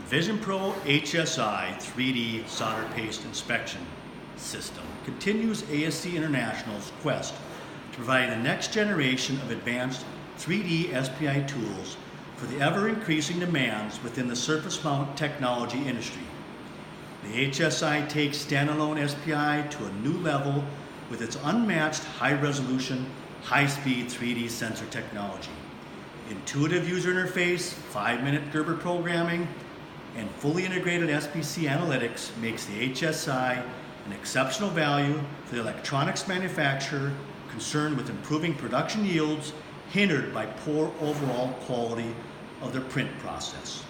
VisionPro HSi 3D solder paste inspection system continues ASC International's quest to provide the next generation of advanced 3D SPI tools for the ever-increasing demands within the surface mount technology industry. The HSi takes standalone SPI to a new level with its unmatched high-resolution, high-speed 3D sensor technology. Intuitive user interface, 5-minute Gerber programming, and fully integrated SPC analytics makes the HSi an exceptional value for the electronics manufacturer concerned with improving production yields hindered by poor overall quality of their print process.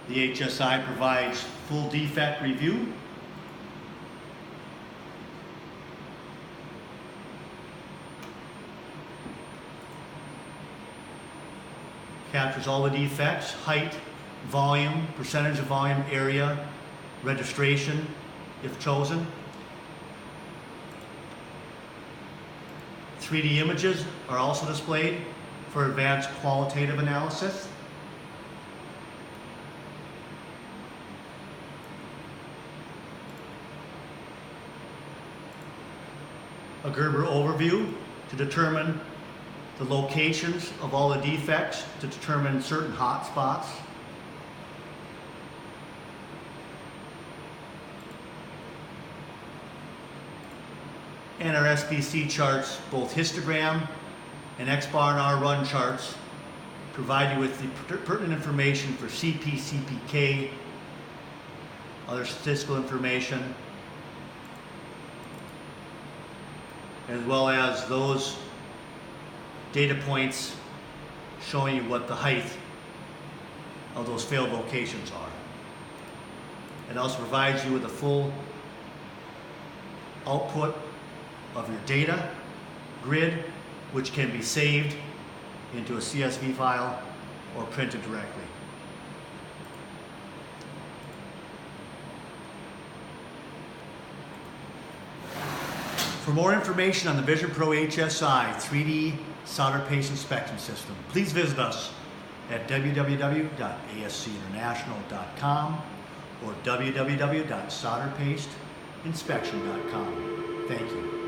The HSi provides full defect review, captures all the defects, height, volume, percentage of volume, area, registration, if chosen. 3D images are also displayed for advanced qualitative analysis. A Gerber overview to determine the locations of all the defects, to determine certain hot spots. And our SPC charts, both histogram and X-bar and R-run charts, provide you with the pertinent information for CP, CPK, other statistical information, as well as those data points showing you what the height of those failed locations are. It also provides you with a full output of your data grid, which can be saved into a CSV file or printed directly. For more information on the VisionPro HSi 3D solder paste inspection system, please visit us at www.ascinternational.com or www.solderpasteinspection.com. Thank you.